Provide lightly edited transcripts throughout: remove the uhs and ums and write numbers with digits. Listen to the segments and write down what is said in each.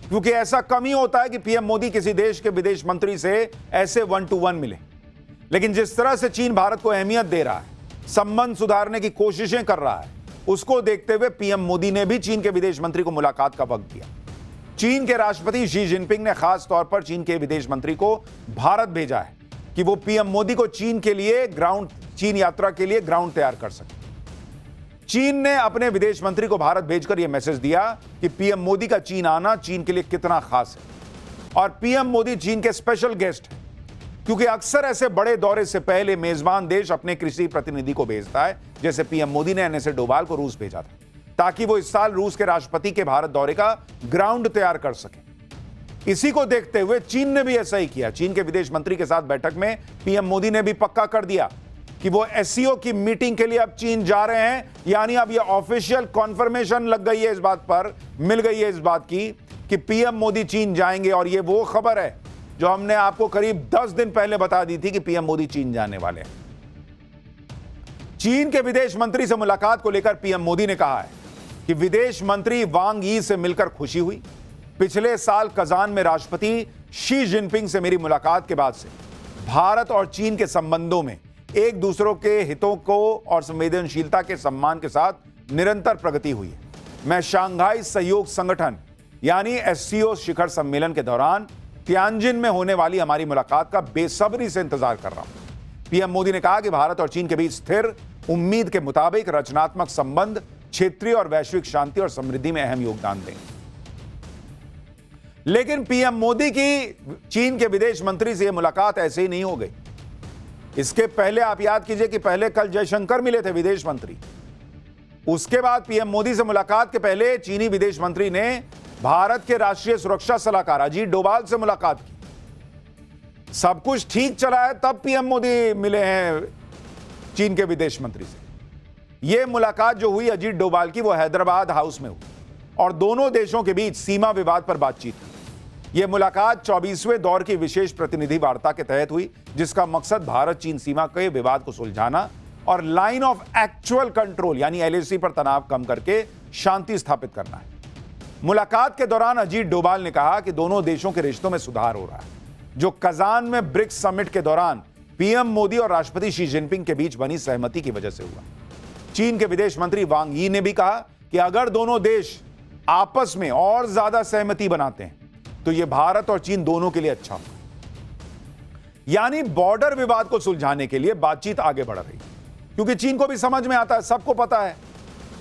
क्योंकि ऐसा कम ही होता है कि पीएम मोदी किसी देश के विदेश मंत्री से ऐसे 1 to 1 मिले। लेकिन जिस तरह से चीन भारत को अहमियत दे रहा है, संबंध सुधारने की कोशिशें कर रहा है, उसको देखते हुए पीएम मोदी ने भी चीन के विदेश मंत्री को मुलाकात का वक्त दिया। चीन के राष्ट्रपति शी जिनपिंग ने खास तौर पर चीन के विदेश मंत्री को भारत भेजा है कि वो पीएम मोदी को चीन यात्रा के लिए ग्राउंड तैयार कर सके। चीन ने अपने विदेश मंत्री को भारत भेजकर यह मैसेज दिया कि पीएम मोदी का चीन आना चीन के लिए कितना खास है और पीएम मोदी चीन के स्पेशल गेस्ट हैं, क्योंकि अक्सर ऐसे बड़े दौरे से पहले मेजबान देश अपने कृषि प्रतिनिधि को भेजता है, जैसे पीएम मोदी ने एनएसए डोभाल को रूस भेजा था ताकि वो इस साल रूस के राष्ट्रपति के भारत दौरे का ग्राउंड तैयार कर सके। इसी को देखते हुए चीन ने भी ऐसा ही किया। चीन के विदेश मंत्री के साथ बैठक में पीएम मोदी ने भी पक्का कर दिया कि वो एससीओ की मीटिंग के लिए अब चीन जा रहे हैं, यानी अब ये ऑफिशियल कॉन्फर्मेशन लग गई है, इस बात पर मिल गई है इस बात की कि पीएम मोदी चीन जाएंगे। और ये वो खबर है जो हमने आपको करीब 10 दिन पहले बता दी थी कि पीएम मोदी चीन जाने वाले हैं। चीन के विदेश मंत्री से मुलाकात को लेकर पीएम मोदी ने कहा है कि विदेश मंत्री वांग यी से मिलकर खुशी हुई। पिछले साल कजान में राष्ट्रपति शी जिनपिंग से मेरी मुलाकात के बाद से भारत और चीन के संबंधों में एक दूसरों के हितों को और संवेदनशीलता के सम्मान के साथ निरंतर प्रगति हुई है। मैं शंघाई सहयोग संगठन यानी एससीओ शिखर सम्मेलन के दौरान तियानजिन में होने वाली हमारी मुलाकात का बेसब्री से इंतजार कर रहा हूं। पीएम मोदी ने कहा कि भारत और चीन के बीच स्थिर, उम्मीद के मुताबिक रचनात्मक संबंध क्षेत्रीय और वैश्विक शांति और समृद्धि में अहम योगदान देंगे। लेकिन पीएम मोदी की चीन के विदेश मंत्री से यह मुलाकात ऐसे ही नहीं हो गई। इसके पहले आप याद कीजिए कि पहले कल जयशंकर मिले थे विदेश मंत्री। उसके बाद पीएम मोदी से मुलाकात के पहले चीनी विदेश मंत्री ने भारत के राष्ट्रीय सुरक्षा सलाहकार अजीत डोभाल से मुलाकात की। सब कुछ ठीक चला है तब पीएम मोदी मिले हैं चीन के विदेश मंत्री से। यह मुलाकात जो हुई अजीत डोभाल की, वो हैदराबाद हाउस में हुई और दोनों देशों के बीच सीमा विवाद पर बातचीत हुई। यह मुलाकात 24वें दौर की विशेष प्रतिनिधि वार्ता के तहत हुई, जिसका मकसद भारत चीन सीमा के विवाद को सुलझाना और लाइन ऑफ एक्चुअल कंट्रोल यानी एलएसी पर तनाव कम करके शांति स्थापित करना है। मुलाकात के दौरान अजीत डोभाल ने कहा कि दोनों देशों के रिश्तों में सुधार हो रहा है, जो कजान में ब्रिक्स समिट के दौरान पीएम मोदी और राष्ट्रपति शी जिनपिंग के बीच बनी सहमति की वजह से हुआ। चीन के विदेश मंत्री वांग यी ने भी कहा कि अगर दोनों देश आपस में और ज्यादा सहमति बनाते हैं तो यह भारत और चीन दोनों के लिए अच्छा होगा। यानी बॉर्डर विवाद को सुलझाने के लिए बातचीत आगे बढ़ रही है, क्योंकि चीन को भी समझ में आता है, सबको पता है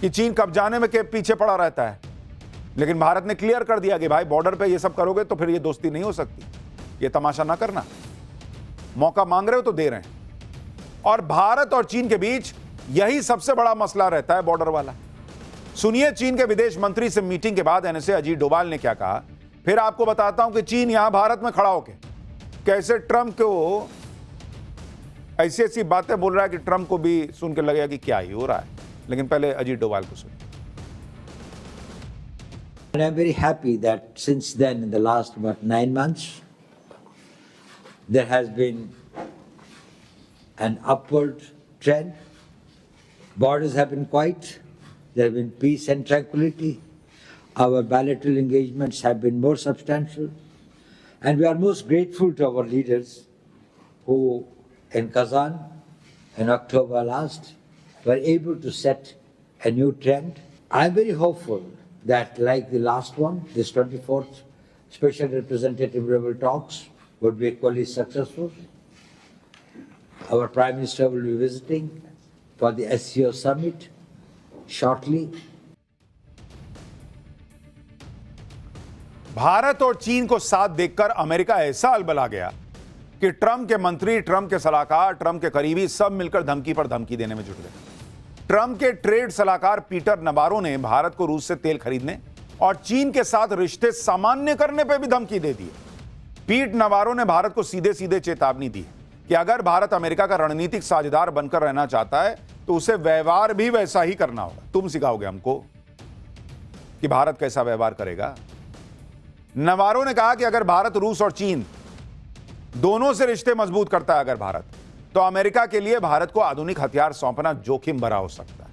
कि चीन कब जाने में के पीछे पड़ा रहता है। लेकिन भारत ने क्लियर कर दिया कि भाई बॉर्डर पे ये सब करोगे तो फिर ये दोस्ती नहीं हो सकती, ये तमाशा ना करना, मौका मांग रहे हो तो दे रहे हैं। और भारत और चीन के बीच यही सबसे बड़ा मसला रहता है, बॉर्डर वाला। सुनिए चीन के विदेश मंत्री से मीटिंग के बाद एनएसए अजीत डोभाल ने क्या कहा, फिर आपको बताता हूं कि चीन यहां भारत में खड़ा होकर कैसे ट्रंप को ऐसी ऐसी बातें बोल रहा है कि ट्रंप को भी सुन के लगेगा कि क्या ही हो रहा है। लेकिन पहले अजीत डोभाल को सुनिए। And I'm very happy that since then, in the last about 9 months, there has been an upward trend. Borders have been quiet. There have been peace and tranquility. Our bilateral engagements have been more substantial. And we are most grateful to our leaders who, in Kazan, in October last, were able to set a new trend. I'm very hopeful that, like the last one, this 24th Special Representative level talks would be equally successful. Our Prime Minister will be visiting for the SCO summit shortly. Bharat और चीन को साथ देखकर America ऐसा अलबला गया कि Trump के मंत्री, ट्रंप के सलाहकार, ट्रंप के करीबी सब मिलकर धमकी पर धमकी देने में जुट गए। ट्रंप के ट्रेड सलाहकार पीटर नवारो ने भारत को रूस से तेल खरीदने और चीन के साथ रिश्ते सामान्य करने पर भी धमकी दे दी। पीट नवारो ने भारत को सीधे सीधे चेतावनी दी कि अगर भारत अमेरिका का रणनीतिक साझेदार बनकर रहना चाहता है तो उसे व्यवहार भी वैसा ही करना होगा। तुम सिखाओगे हमको कि भारत कैसा व्यवहार करेगा। नवारो ने कहा कि अगर भारत, रूस और चीन दोनों से रिश्ते मजबूत करता है अगर भारत, तो अमेरिका के लिए भारत को आधुनिक हथियार सौंपना जोखिम भरा हो सकता है।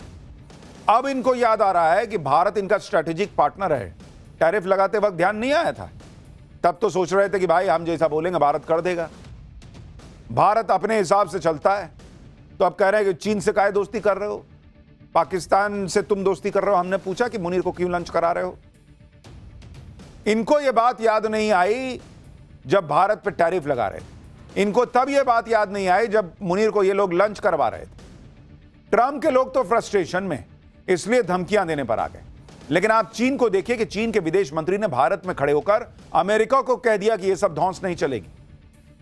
अब इनको याद आ रहा है कि भारत इनका स्ट्रेटेजिक पार्टनर है टैरिफ लगाते वक्त ध्यान नहीं आया था? तब तो सोच रहे थे कि भाई हम जैसा बोलेंगे भारत कर देगा, भारत अपने हिसाब से चलता है। तो अब कह रहे हैं कि चीन से काहे दोस्ती कर रहे हो, पाकिस्तान से तुम दोस्ती कर रहे हो। हमने पूछा कि मुनीर को क्यों लंच करा रहे हो? इनको यह बात याद नहीं आई जब भारत पे टैरिफ लगा रहे थे, इनको तब यह बात याद नहीं आई जब मुनीर को ये लोग लंच करवा रहे थे। ट्रंप के लोग तो फ्रस्ट्रेशन में इसलिए धमकियां देने पर आ गए। लेकिन आप चीन को देखिए कि चीन के विदेश मंत्री ने भारत में खड़े होकर अमेरिका को कह दिया कि यह सब धौंस नहीं चलेगी।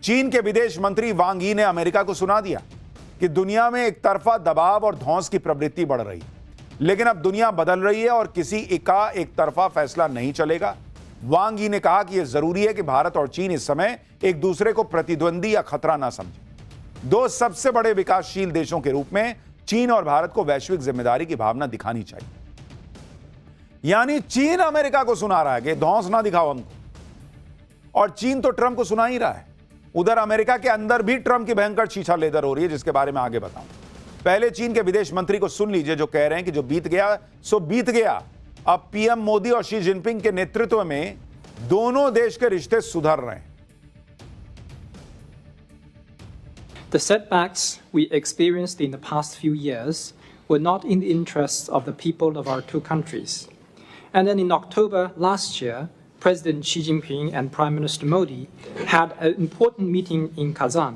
चीन के विदेश मंत्री वांग यी ने अमेरिका को सुना दिया कि दुनिया में एक तरफा दबाव और धौंस की प्रवृत्ति बढ़ रही है, लेकिन अब दुनिया बदल रही है और किसी का एक तरफा फैसला नहीं चलेगा। वांग यी ने कहा कि यह जरूरी है कि भारत और चीन इस समय एक दूसरे को प्रतिद्वंदी या खतरा ना समझे। दो सबसे बड़े विकासशील देशों के रूप में चीन और भारत को वैश्विक जिम्मेदारी की भावना दिखानी चाहिए। यानी चीन अमेरिका को सुना रहा है कि धौंस ना दिखाओ हमको, और चीन तो ट्रंप को सुना ही रहा है। उधर अमेरिका के अंदर भी ट्रंप की भयंकर छीछा लेदर हो रही है, जिसके बारे में आगे बताऊं। पहले चीन के विदेश मंत्री को सुन लीजिए, जो कह रहे हैं कि जो बीत गया सो बीत गया। अब पीएम मोदी और शी जिनपिंग के नेतृत्व में दोनों देश के रिश्ते सुधर रहे हैं। The setbacks we experienced in the past few years were not in the interests of the people of our two countries. And then in October last year, President Xi Jinping and Prime Minister Modi had an important meeting in Kazan.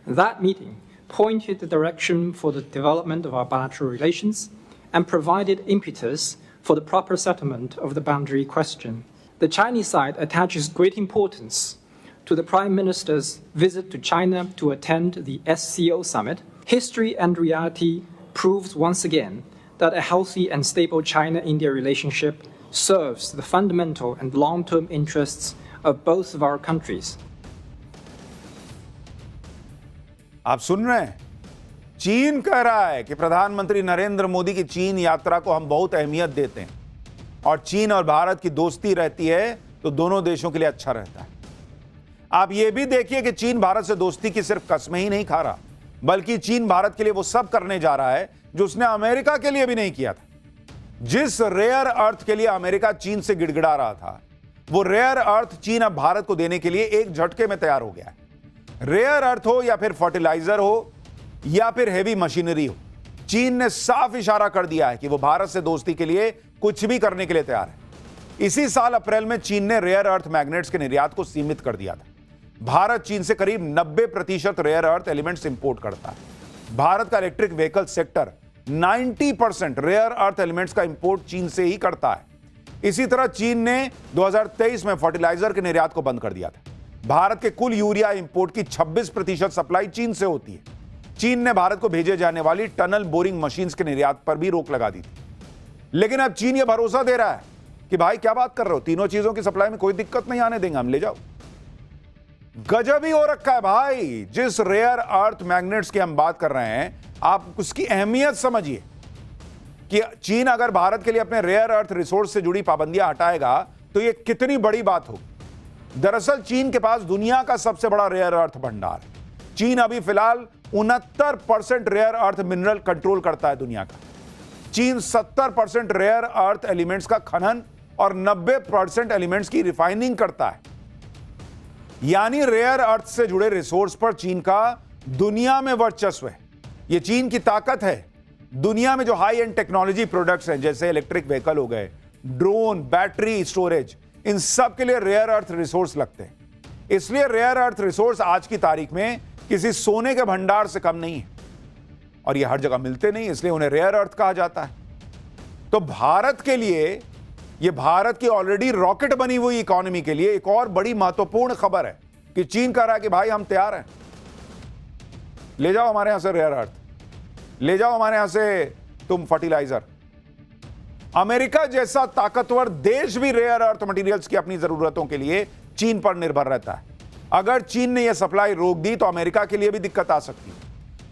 That meeting pointed the direction for the development of our bilateral relations and provided impetus for the proper settlement of the boundary question. The Chinese side attaches great importance to the Prime Minister's visit to China to attend the SCO summit. History and reality proves once again that a healthy and stable China-India relationship serves the fundamental and long-term interests of both of our countries. आप सुन रहे हैं, चीन कह रहा है कि प्रधानमंत्री नरेंद्र मोदी की चीन यात्रा को हम बहुत अहमियत देते हैं और चीन और भारत की दोस्ती रहती है तो दोनों देशों के लिए अच्छा रहता है। आप यह भी देखिए कि चीन भारत से दोस्ती की सिर्फ कस्में ही नहीं खा रहा, बल्कि चीन भारत के लिए वो सब करने जा रहा है जो उसने अमेरिका के लिए भी नहीं किया था। जिस रेयर अर्थ के लिए अमेरिका चीन से गिड़गिड़ा रहा था, वो रेयर अर्थ चीन अब भारत को देने के लिए एक झटके में तैयार हो गया है। रेयर अर्थ हो या फिर फर्टिलाइजर हो या फिर हेवी मशीनरी हो, चीन ने साफ इशारा कर दिया है कि वो भारत से दोस्ती के लिए कुछ भी करने के लिए तैयार है। इसी साल अप्रैल में चीन ने रेयर अर्थ मैग्नेट्स के निर्यात को सीमित कर दिया था। भारत चीन से करीब 90% रेयर अर्थ एलिमेंट्स इंपोर्ट करता है। भारत का electric vehicle sector 90% rare earth elements का इंपोर्ट चीन से ही करता है। इसी तरह चीन ने 2023 में फर्टिलाइजर के निर्यात को बंद कर दिया था। भारत के कुल यूरिया इंपोर्ट की 26% सप्लाई चीन से होती है। चीन ने भारत को भेजे जाने वाली टनल बोरिंग मशीन्स के निर्यात पर भी रोक लगा दी थी। लेकिन अब चीन यह भरोसा दे रहा है कि भाई क्या बात कर रहे हो, तीनों चीजों की सप्लाई में कोई दिक्कत नहीं आने देंगे, हम ले जाओ। गजब ही हो रखा है भाई। जिस रेयर अर्थ मैग्नेट्स की हम बात कर रहे हैं, आप उसकी अहमियत समझिए कि चीन अगर भारत के लिए अपने रेयर अर्थ रिसोर्स से जुड़ी पाबंदियां हटाएगा तो यह कितनी बड़ी बात होगी। दरअसल चीन के पास दुनिया का सबसे बड़ा रेयर अर्थ भंडार है। चीन अभी फिलहाल 69% रेयर अर्थ मिनरल कंट्रोल करता है दुनिया का। चीन 70% रेयर अर्थ एलिमेंट्स का खनन और 90% एलिमेंट्स की रिफाइनिंग करता है। यानी रेयर अर्थ से जुड़े रिसोर्स पर चीन का दुनिया में वर्चस्व है। यह चीन की ताकत है। दुनिया में जो हाई एंड टेक्नोलॉजी प्रोडक्ट्स हैं, जैसे इलेक्ट्रिक व्हीकल हो गए, ड्रोन, बैटरी स्टोरेज, इन सब के लिए रेयर अर्थ रिसोर्स लगते हैं। इसलिए रेयर अर्थ रिसोर्स आज की तारीख में किसी सोने के भंडार से कम नहीं है और ये हर जगह मिलते नहीं, इसलिए उन्हें रेयर अर्थ कहा जाता है। तो भारत के लिए, ये भारत की ऑलरेडी रॉकेट बनी हुई इकोनॉमी के लिए एक और बड़ी महत्वपूर्ण खबर है कि चीन कह रहा है कि भाई हम तैयार हैं, ले जाओ हमारे यहां से रेयर अर्थ, ले जाओ हमारे यहां से तुम फर्टिलाइजर। अमेरिका जैसा ताकतवर देश भी रेयर अर्थ मटेरियल्स की अपनी जरूरतों के लिए चीन पर निर्भर रहता है। अगर चीन ने यह सप्लाई रोक दी तो अमेरिका के लिए भी दिक्कत आ सकती है।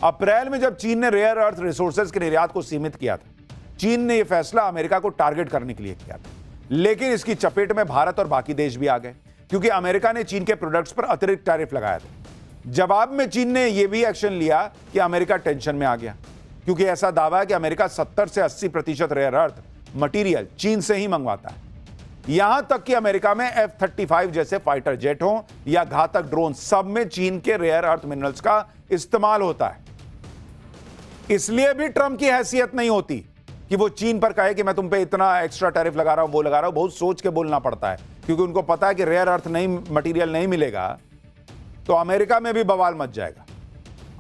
अप्रैल में जब चीन ने रेयर अर्थ रिसोर्सेज के निर्यात को सीमित किया था, चीन ने यह फैसला अमेरिका को टारगेट करने के लिए किया था। लेकिन इसकी चपेट में भारत और बाकी देश भी आ गए, क्योंकि अमेरिका ने चीन के प्रोडक्ट्स पर अतिरिक्त टैरिफ लगाया था। जवाब में चीन ने यह भी एक्शन लिया कि अमेरिका टेंशन में आ गया, क्योंकि ऐसा दावा है कि अमेरिका 70 से 80% रेयर अर्थ मटेरियल चीन से ही मंगवाता है। यहां तक कि अमेरिका में F-35 जैसे फाइटर जेट हों या घातक ड्रोन, सब में चीन के रेयर अर्थ मिनरल्स का इस्तेमाल होता है। इसलिए भी ट्रंप की हैसियत नहीं होती कि वो चीन पर कहे कि मैं तुम पे इतना एक्स्ट्रा टैरिफ लगा रहा हूं, वो लगा रहा हूं। बहुत सोच के बोलना पड़ता है, क्योंकि उनको पता है कि रेयर अर्थ नहीं मटेरियल नहीं मिलेगा तो अमेरिका में भी बवाल मच जाएगा।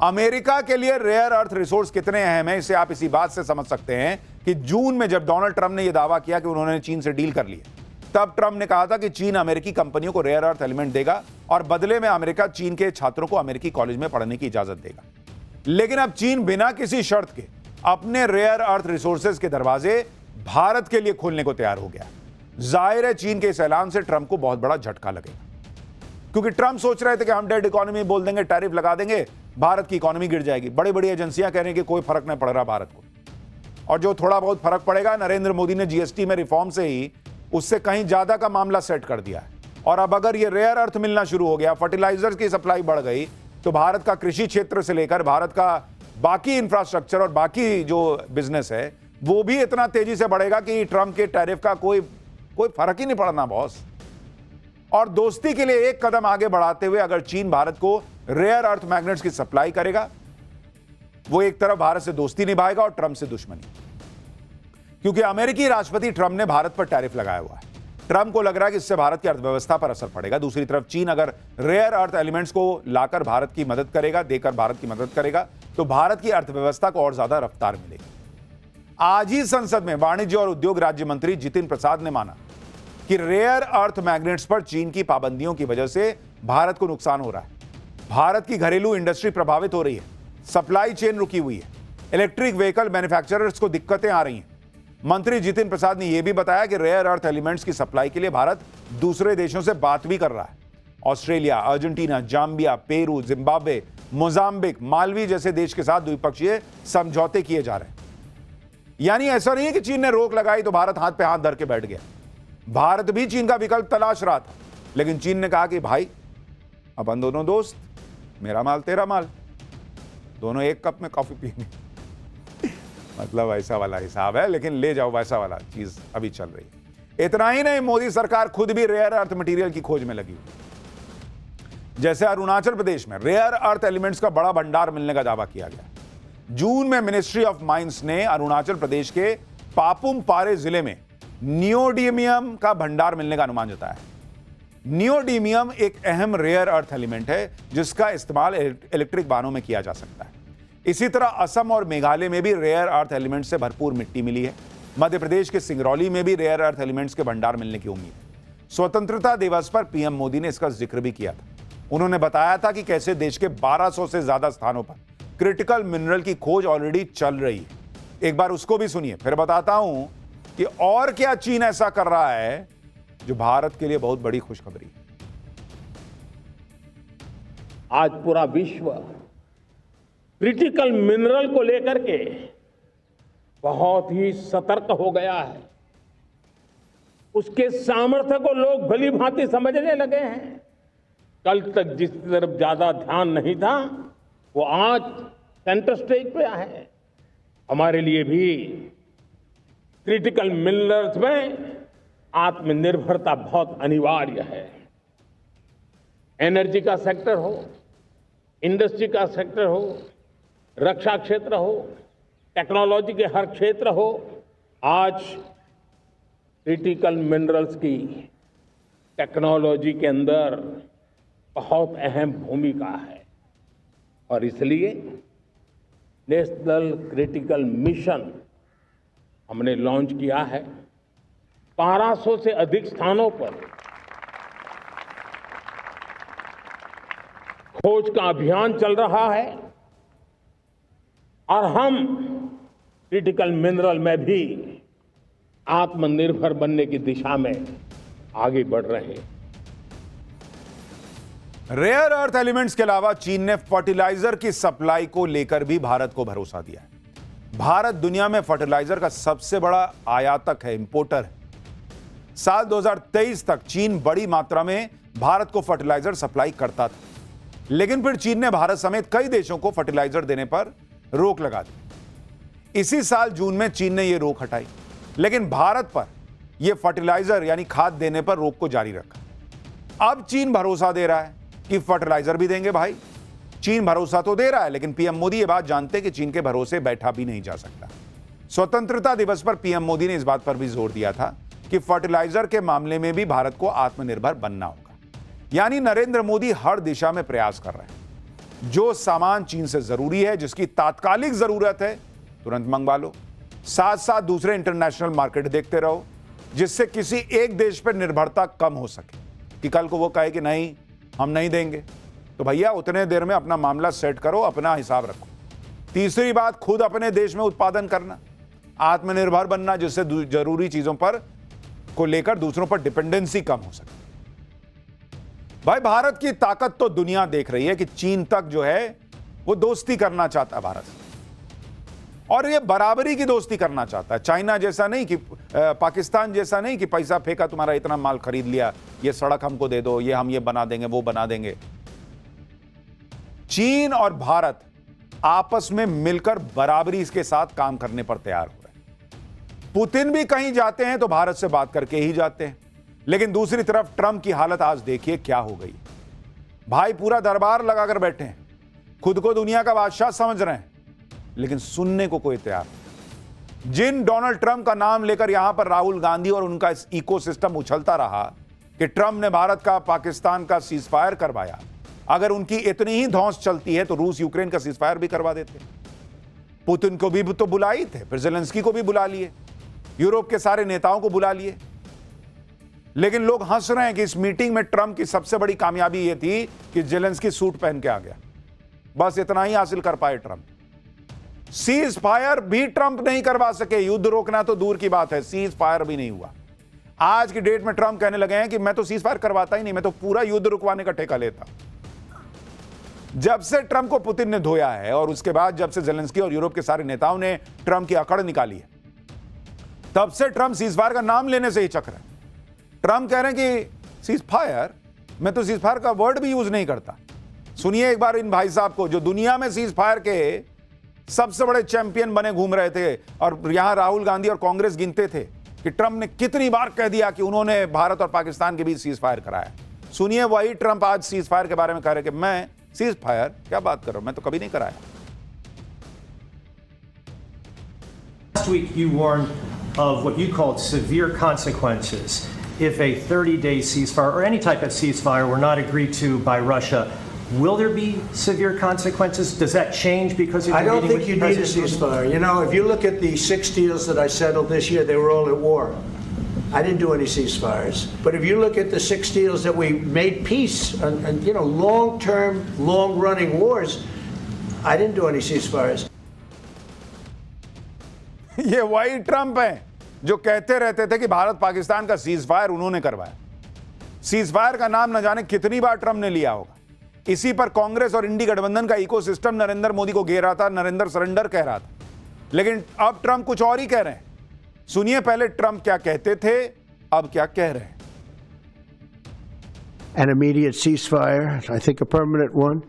अमेरिका के लिए रेयर अर्थ रिसोर्स कितने अहम है, इसे आप इसी बात से समझ सकते हैं कि जून में जब डोनाल्ड ट्रंप ने यह दावा किया कि उन्होंने चीन से डील कर ली, तब ट्रंप ने कहा था कि चीन अमेरिकी कंपनियों को रेयर अर्थ एलिमेंट देगा और बदले में अमेरिका चीन के छात्रों को अमेरिकी कॉलेज में पढ़ने की इजाजत देगा। लेकिन अब चीन बिना किसी शर्त के अपने रेयर अर्थ रिसोर्सेज के दरवाजे भारत के लिए खोलने को तैयार हो गया। जाहिर है चीन के इस ऐलान से ट्रंप को बहुत बड़ा झटका लगेगा, क्योंकि ट्रंप सोच रहे थे कि हम डेड इकोनॉमी बोल देंगे, टैरिफ लगा देंगे, भारत की इकोनॉमी गिर जाएगी। बड़ी बड़ी एजेंसियां कह रही हैं कि कोई फर्क नहीं पड़ रहा भारत को, और जो थोड़ा बहुत फर्क पड़ेगा, नरेंद्र मोदी ने जीएसटी में रिफॉर्म से ही उससे कहीं ज्यादा का मामला सेट कर दिया है। और अब अगर ये रेयर अर्थ मिलना शुरू हो गया, फर्टिलाइजर्स की सप्लाई बढ़ गई, तो भारत का कृषि क्षेत्र से लेकर भारत का बाकी इंफ्रास्ट्रक्चर और बाकी जो बिजनेस है वो भी इतना तेजी से बढ़ेगा कि ट्रंप के टैरिफ का कोई फर्क ही नहीं पड़ना बॉस। और दोस्ती के लिए एक कदम आगे बढ़ाते हुए अगर चीन भारत को रेयर अर्थ मैग्नेट्स की सप्लाई करेगा, वो एक तरफ भारत से दोस्ती निभाएगा और ट्रंप से दुश्मनी, क्योंकि अमेरिकी राष्ट्रपति ट्रंप ने भारत पर टैरिफ लगाया हुआ है। ट्रंप को लग रहा है कि इससे भारत की अर्थव्यवस्था पर असर पड़ेगा। दूसरी तरफ चीन अगर रेयर अर्थ एलिमेंट्स को लाकर भारत की मदद करेगा, देकर भारत की मदद करेगा, तो भारत की अर्थव्यवस्था को और ज्यादा रफ्तार मिलेगी। आज ही संसद में वाणिज्य और उद्योग राज्य मंत्री जितिन प्रसाद ने माना कि रेयर अर्थ मैग्नेट्स पर चीन की पाबंदियों की वजह से भारत को नुकसान हो रहा है। भारत की घरेलू इंडस्ट्री प्रभावित हो रही है, सप्लाई चेन रुकी हुई है, इलेक्ट्रिक व्हीकल मैन्युफैक्चरर्स को दिक्कतें आ रही हैं। मंत्री जितिन प्रसाद ने यह भी बताया कि रेयर अर्थ एलिमेंट्स की सप्लाई के लिए भारत दूसरे देशों से बात भी कर रहा है। Australia, Argentina, Zambia, Peru, Zimbabwe, Mozambique, Malvi जैसे देश के साथ द्विपक्षीय समझौते किए जा रहे हैं। यानी ऐसा नहीं है कि चीन ने रोक लगाई तो भारत हाथ पे हाथ धर के बैठ गया। भारत भी चीन का विकल्प तलाश रहा था, लेकिन चीन ने कहा कि भाई अपन दोनों दोस्त, मेरा माल तेरा माल, दोनों एक कप में कॉफी पिएंगे। मतलब ऐसा वाला हिसाब है, लेकिन ले जाओ वैसा वाला चीज अभी चल रही है। इतना ही नहीं, मोदी सरकार खुद भी रेयर अर्थ मटेरियल की खोज में लगी हुई। जैसे अरुणाचल प्रदेश में रेयर अर्थ एलिमेंट्स का बड़ा भंडार मिलने का दावा किया गया। जून में मिनिस्ट्री ऑफ माइंस ने अरुणाचल प्रदेश के पापुम पारे जिले में नियोडीमियम का भंडार मिलने का अनुमान जताया है। नियोडीमियम एक अहम रेयर अर्थ एलिमेंट है जिसका इस्तेमाल इलेक्ट्रिक वाहनों में किया जा सकता है। इसी तरह असम और मेघालय में भी रेयर अर्थ एलिमेंट से भरपूर मिट्टी मिली है। मध्य प्रदेश के सिंगरौली में भी रेयर अर्थ एलिमेंट्स के भंडार मिलने की उम्मीद है। स्वतंत्रता दिवस पर पीएम मोदी ने इसका जिक्र भी किया था। उन्होंने बताया था कि कैसे देश के 1200 से ज्यादा स्थानों पर क्रिटिकल मिनरल की खोज ऑलरेडी चल रही है। एक बार उसको भी सुनिए, फिर बताता हूं कि और क्या चीन ऐसा कर रहा है जो भारत के लिए बहुत बड़ी खुशखबरी है। आज पूरा विश्व क्रिटिकल मिनरल को लेकर के बहुत ही सतर्क हो गया है। उसके सामर्थ्य को लोग भली भांति समझने लगे हैं। कल तक जिस तरफ ज्यादा ध्यान नहीं था, वो आज सेंटर स्टेज पे है। हमारे लिए भी क्रिटिकल मिनरल्स में आत्मनिर्भरता बहुत अनिवार्य है। एनर्जी का सेक्टर हो, इंडस्ट्री का सेक्टर हो, रक्षा क्षेत्र हो, टेक्नोलॉजी के हर क्षेत्र हो, आज क्रिटिकल मिनरल्स की टेक्नोलॉजी के अंदर बहुत अहम भूमिका है। और इसलिए नेशनल क्रिटिकल मिशन हमने लॉन्च किया है। 1200 से अधिक स्थानों पर खोज का अभियान चल रहा है और हम क्रिटिकल मिनरल में भी आत्मनिर्भर बनने की दिशा में आगे बढ़ रहे हैं। रेयर अर्थ एलिमेंट्स के अलावा चीन ने फर्टिलाइजर की सप्लाई को लेकर भी भारत को भरोसा दिया है। भारत दुनिया में फर्टिलाइजर का सबसे बड़ा आयातक है, इंपोर्टर है। साल 2023 तक चीन बड़ी मात्रा में भारत को फर्टिलाइजर सप्लाई करता था, लेकिन फिर चीन ने भारत समेत कई देशों को फर्टिलाइजर देने पर रोक लगा दी। इसी साल जून में चीन ने यह रोक हटाई, लेकिन भारत पर ये फर्टिलाइजर यानी खाद देने पर रोक को जारी रखा। अब चीन भरोसा दे रहा है कि फर्टिलाइजर भी देंगे। भाई चीन भरोसा तो दे रहा है, लेकिन पीएम मोदी ये बात जानते कि चीन के भरोसे बैठा भी नहीं जा सकता। स्वतंत्रता दिवस पर पीएम मोदी ने इस बात पर भी जोर दिया था कि फर्टिलाइजर के मामले में भी भारत को आत्मनिर्भर बनना होगा। यानी नरेंद्र मोदी हर दिशा में प्रयास कर रहे हैं। जो सामान चीन से जरूरी है, जिसकी तात्कालिक जरूरत है, तुरंत मंगवा लो। साथ साथ दूसरे इंटरनेशनल मार्केट देखते रहो, जिससे किसी एक देश पर निर्भरता कम हो सके कि कल को वो कहे कि नहीं हम नहीं देंगे। तो भैया उतने देर में अपना मामला सेट करो, अपना हिसाब रखो। तीसरी बात, खुद अपने देश में उत्पादन करना, आत्मनिर्भर बनना, जिससे जरूरी चीजों पर को लेकर दूसरों पर डिपेंडेंसी कम हो सके। भाई भारत की ताकत तो दुनिया देख रही है कि चीन तक जो है वो दोस्ती करना चाहता है भारत से, और ये बराबरी की दोस्ती करना चाहता है। चाइना जैसा नहीं कि पाकिस्तान जैसा नहीं कि पैसा फेंका, तुम्हारा इतना माल खरीद लिया, ये सड़क हमको दे दो, ये हम ये बना देंगे, वो बना देंगे। चीन और भारत आपस में मिलकर बराबरी के साथ काम करने पर तैयार हो रहे हैं। पुतिन भी कहीं जाते हैं तो भारत से बात करके ही जाते हैं, लेकिन दूसरी तरफ ट्रंप की हालत आज देखिए क्या हो गई। भाई पूरा दरबार लगाकर बैठे हैं, खुद को दुनिया का बादशाह समझ रहे हैं, लेकिन सुनने को कोई तैयार नहीं। जिन डोनाल्ड ट्रंप का नाम लेकर यहां पर राहुल गांधी और उनका इकोसिस्टम उछलता रहा कि ट्रंप ने भारत का पाकिस्तान का सीजफायर करवाया, अगर उनकी इतनी ही धौंस चलती है तो रूस यूक्रेन का सीजफायर भी करवा देते। पुतिन को भी तो बुला ही थे, फिर जेलेंस्की को भी बुला लिए, यूरोप के सारे नेताओं को बुला लिए। लेकिन लोग हंस रहे हैं कि इस मीटिंग में ट्रंप की सबसे बड़ी कामयाबी यह थी कि जेलेंस्की सूट पहन के आ गया। बस इतना ही हासिल कर पाए ट्रंप। सीज फायर भी ट्रंप नहीं करवा सके, युद्ध रोकना तो दूर की बात है, सीज फायर भी नहीं हुआ। आज की डेट में ट्रंप कहने लगे हैं कि मैं तो सीज फायर करवाता ही नहीं, मैं तो पूरा युद्ध रुकवाने का ठेका लेता। जब से ट्रंप को पुतिन ने धोया है और उसके बाद जब से जेलेंस्की और यूरोप के सारे नेताओं ने ट्रंप की अकड़ निकाली है, तब से ट्रंप सीजफायर का नाम लेने से ही चक रहे हैं। ट्रंप कह रहे हैं कि सीजफायर, मैं तो सीजफायर का वर्ड भी यूज नहीं करता। सुनिए एक बार इन भाई साहब को, जो दुनिया में सीजफायर के सबसे बड़े चैंपियन बने घूम रहे थे, और यहां राहुल गांधी और कांग्रेस गिनते थे कि ट्रंप ने कितनी बार कह दिया कि उन्होंने भारत और पाकिस्तान के बीच सीजफायर कराया। सुनिए वही ट्रंप आज सीजफायर के बारे में कह रहे कि मैं सीजफायर क्या बात कर रहा हूं, मैं तो कभी नहीं कराया। Last week you warned of what you called severe consequences if a 30-day ceasefire or any type of ceasefire were not agreed to by Russia. Will there be severe consequences? Does that change because of I your don't meeting think with you need a President Putin? ceasefire. You know, if you look at the 6 deals that I settled this year, they were all at war. I didn't do any ceasefires. But if you look at the 6 deals that we made peace and you know, long-term, long-running wars, I didn't do any ceasefires. ये वही Trump है जो कहते रहते थे कि भारत पाकिस्तान का ceasefire उन्होंने करवाया। सीजफायर का नाम न जाने कितनी बार ट्रंप ने लिया होगा। इसी पर कांग्रेस और इंडी गठबंधन का इकोसिस्टम नरेंद्र मोदी को घेर रहा था, नरेंद्र सरेंडर कह रहा था। लेकिन अब ट्रंप कुछ और ही कह रहे हैं। सुनिए पहले ट्रंप क्या कहते थे, अब क्या कह रहे हैं। An immediate ceasefire, I think a permanent one,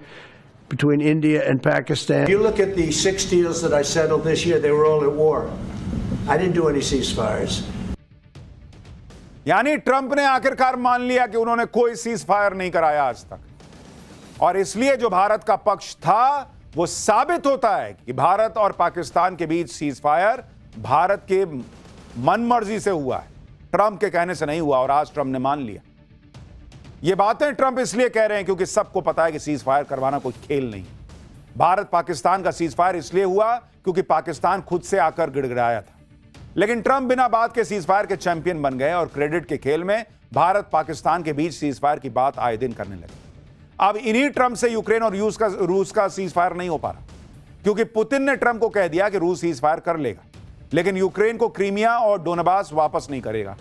between India and Pakistan. If you look at the 6 deals that I settled this year, they were all at war. I didn't do any ceasefires. यानी Trump ने आखिरकार मान लिया कि उन्होंने कोई ceasefire नहीं कराया आज तक, और इसलिए जो भारत का पक्ष था वो साबित होता है कि भारत और पाकिस्तान के बीच सीजफायर भारत के मनमर्जी से हुआ है, ट्रंप के कहने से नहीं हुआ। और आज ट्रंप ने मान लिया। ये बातें ट्रंप इसलिए कह रहे हैं क्योंकि सबको पता है कि सीजफायर करवाना कोई खेल नहीं। भारत पाकिस्तान का सीजफायर इसलिए हुआ क्योंकि पाकिस्तान खुद से आकर गिड़गिड़ाया था। लेकिन ट्रंप बिना बात के सीजफायर के चैंपियन बन गए और क्रेडिट के खेल में भारत पाकिस्तान के बीच सीजफायर की बात आए दिन करने लगे। अब इन्हीं ट्रंप से यूक्रेन और रूस का सीजफायर नहीं हो पा रहा, क्योंकि पुतिन ने ट्रंप को कह दिया कि रूस सीजफायर कर लेगा, लेकिन यूक्रेन को क्रीमिया और डोनबास वापस नहीं करेगा।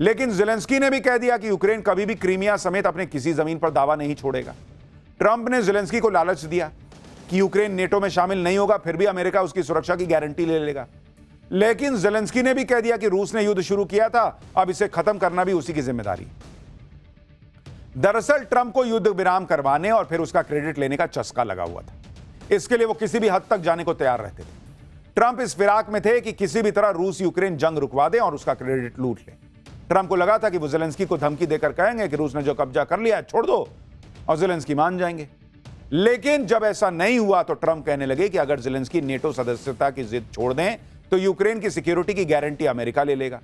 लेकिन जेलेंस्की ने भी कह दिया कि यूक्रेन कभी भी क्रीमिया समेत अपने किसी जमीन पर दावा नहीं छोड़ेगा। ट्रंप ने जेलेंस्की को लालच दिया कि यूक्रेन नेटो में शामिल नहीं होगा, फिर भी अमेरिका उसकी सुरक्षा की गारंटी ले लेगा। लेकिन जेलेंस्की ने भी कह दिया कि रूस ने युद्ध शुरू किया था, अब इसे खत्म करना भी उसी की जिम्मेदारी। दरअसल ट्रंप को युद्ध विराम करवाने और फिर उसका क्रेडिट लेने का चस्का लगा हुआ था। इसके लिए वो किसी भी हद तक जाने को तैयार रहते थे। ट्रंप इस फिराक में थे कि किसी भी तरह रूस यूक्रेन जंग रुकवा दें और उसका क्रेडिट लूट लें। ट्रंप को लगा था कि वो ज़ेलेंस्की को धमकी देकर कहेंगे कि रूस ने जो कब्जा कर लिया है छोड़ दो, और ज़ेलेंस्की मान जाएंगे। लेकिन जब ऐसा नहीं हुआ तो ट्रंप कहने लगे कि अगर ज़ेलेंस्की नेटो सदस्यता की जिद छोड़ दें तो यूक्रेन की सिक्योरिटी की गारंटी अमेरिका ले लेगा।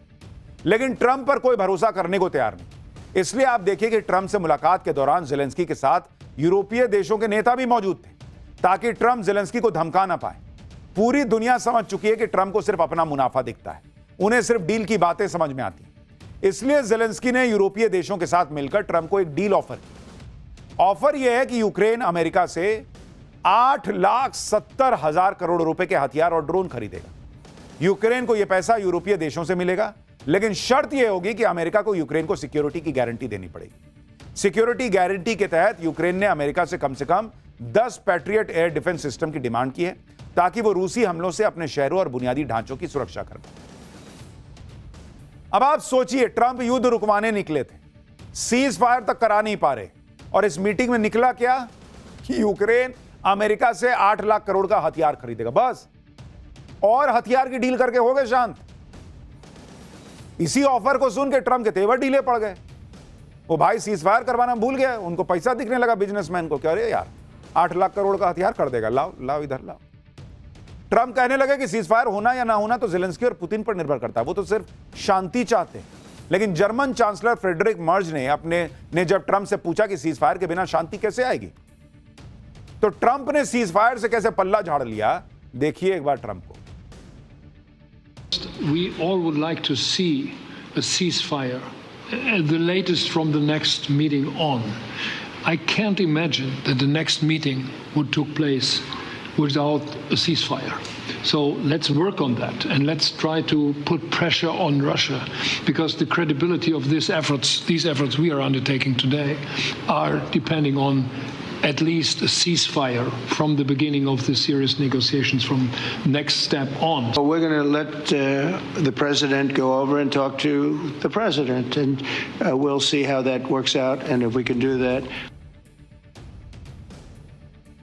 लेकिन ट्रंप पर कोई भरोसा करने को तैयार नहीं। इसलिए आप देखिए कि ट्रंप से मुलाकात के दौरान ज़ेलेंस्की के साथ यूरोपीय देशों के नेता भी मौजूद थे, ताकि ट्रंप ज़ेलेंस्की को धमका ना पाए। पूरी दुनिया समझ चुकी है कि ट्रंप को सिर्फ अपना मुनाफा दिखता है, उन्हें सिर्फ डील की बातें समझ में आती हैं। इसलिए ज़ेलेंस्की ने यूरोपीय देशों के साथ मिलकर ट्रंप को एक डील ऑफर की। ऑफर यह है कि यूक्रेन अमेरिका से 8,70,000 करोड़ रुपए के हथियार और ड्रोन खरीदेगा। यूक्रेन को यह पैसा यूरोपीय देशों से मिलेगा, लेकिन शर्त यह होगी कि अमेरिका को यूक्रेन को सिक्योरिटी की गारंटी देनी पड़ेगी। सिक्योरिटी गारंटी के तहत यूक्रेन ने अमेरिका से कम 10 पैट्रियट एयर डिफेंस सिस्टम की डिमांड की है, ताकि वो रूसी हमलों से अपने शहरों और बुनियादी ढांचों की सुरक्षा कर पाए। अब आप सोचिए, ट्रंप युद्ध रुकवाने निकले थे, सीज फायर तक करा नहीं पा रहे, और इस मीटिंग में निकला क्या कि यूक्रेन अमेरिका से 8 लाख करोड़ का हथियार खरीदेगा, बस, और हथियार की डील करके हो गए शांत। इसी ऑफर को सुन के ट्रंप के तेवर ढीले पड़ गए। वो भाई सीज फायर करवाना भूल गया, उनको पैसा दिखने लगा बिजनेसमैन को, क्या अरे यार 8 लाख करोड़ का हथियार कर देगा, लाओ लाओ इधर लाओ। ट्रंप कहने लगे कि सीज फायर होना या ना होना तो ज़ेलेंस्की और पुतिन पर निर्भर करता है, वो तो सिर्फ शांति चाहते हैं। लेकिन जर्मन चांसलर फ्रेडरिक मर्ज ने जब ट्रंप से पूछा कि सीज फायर के बिना शांति कैसे आएगी, तो ट्रंप ने सीज फायर से कैसे पल्ला झाड़ लिया, देखिए एक बार ट्रंप को। We all would like to see a ceasefire, the latest from the next meeting on. I can't imagine that the next meeting would take place without a ceasefire. So let's work on that, and let's try to put pressure on Russia, because the credibility of these efforts we are undertaking today are depending on at least a ceasefire from the beginning of the serious negotiations from next step on. We're going to let the president go over and talk to the president, and we'll see how that works out, and if we can do that.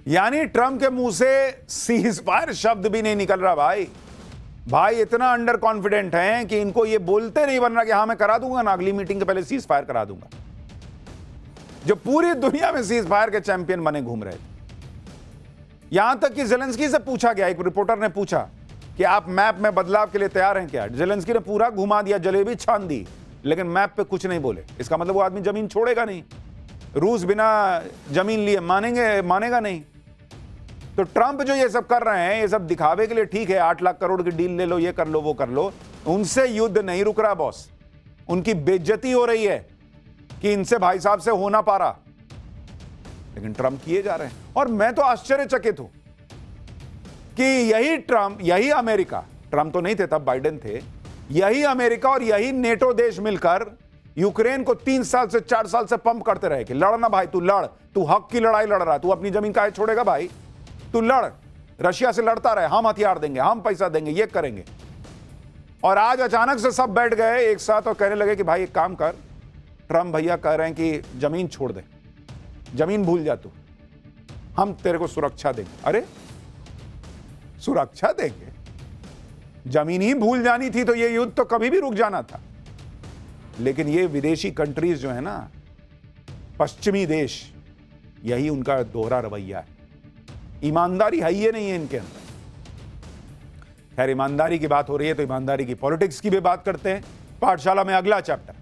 यानी Trump के मुंह से cease fire शब्द भी नहीं निकल रहा। भाई इतना अंडर कॉन्फिडेंट हैं कि इनको ये बोलते नहीं बन रहा कि हाँ मैं करा दूंगा ना, अगली मीटिंग के पहले सीज फायर करा दूंगा। जो पूरी दुनिया में सीज फायर के चैंपियन बने घूम रहे थे। यहां तक कि ज़ेलेंस्की से पूछा गया, एक रिपोर्टर ने पूछा कि आप मैप में बदलाव के लिए तैयार हैं क्या। ज़ेलेंस्की ने पूरा घुमा दिया, जलेबी छान दी, लेकिन मैप पे कुछ नहीं बोले। इसका मतलब वो आदमी जमीन छोड़ेगा नहीं, रूस बिना जमीन लिए मानेगा नहीं। तो ट्रंप जो ये सब कर रहे हैं, ये सब दिखावे के लिए ठीक है, 8 लाख करोड़ की डील ले लो, ये कर लो वो कर लो, उनसे युद्ध नहीं रुक रहा बॉस। उनकी बेइज्जती हो रही है कि इनसे भाई साहब से हो ना पा रहा, लेकिन ट्रंप किए जा रहे हैं। और मैं तो आश्चर्यचकित हूं कि यही ट्रंप, यही अमेरिका, ट्रंप तो नहीं थे तब, बाइडेन थे, यही अमेरिका और यही नेटो देश मिलकर यूक्रेन को 3 साल से 4 साल से पंप करते रहे कि लड़ना भाई, तू लड़, तू हक की लड़ाई लड़ रहा, तू अपनी जमीन काहे छोड़ेगा भाई, तू लड़, रशिया से लड़ता रहे, हम हथियार देंगे, हम पैसा देंगे, ये करेंगे। और आज अचानक से सब बैठ गए एक साथ और कहने लगे कि भाई एक काम कर, ट्रंप भैया कह रहे हैं कि जमीन छोड़ दे, जमीन भूल जा तू, हम तेरे को सुरक्षा देंगे। अरे सुरक्षा देंगे, जमीन ही भूल जानी थी तो ये युद्ध तो कभी भी रुक जाना था। लेकिन ये विदेशी कंट्रीज जो है ना, पश्चिमी देश, यही उनका दोहरा रवैया है। ईमानदारी है ये नहीं है इनके अंदर। खैर, ईमानदारी की बात हो रही है तो ईमानदारी की पॉलिटिक्स की भी बात करते हैं। पाठशाला में अगला चैप्टर,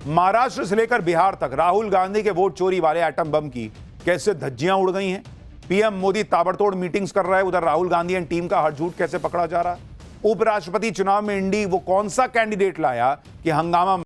महाराष्ट्र से लेकर बिहार तक राहुल गांधी के वोट चोरी वाले एटम बम की कैसे धज्जियां उड़ गई हैं। पीएम मोदी ताबड़तोड़ मीटिंग्स कर रहा है, उधर राहुल गांधी एंड टीम का हर झूठ कैसे पकड़ा जा रहा। उपराष्ट्रपति चुनाव में इंडी वो कौन सा कैंडिडेट लाया कि हंगामा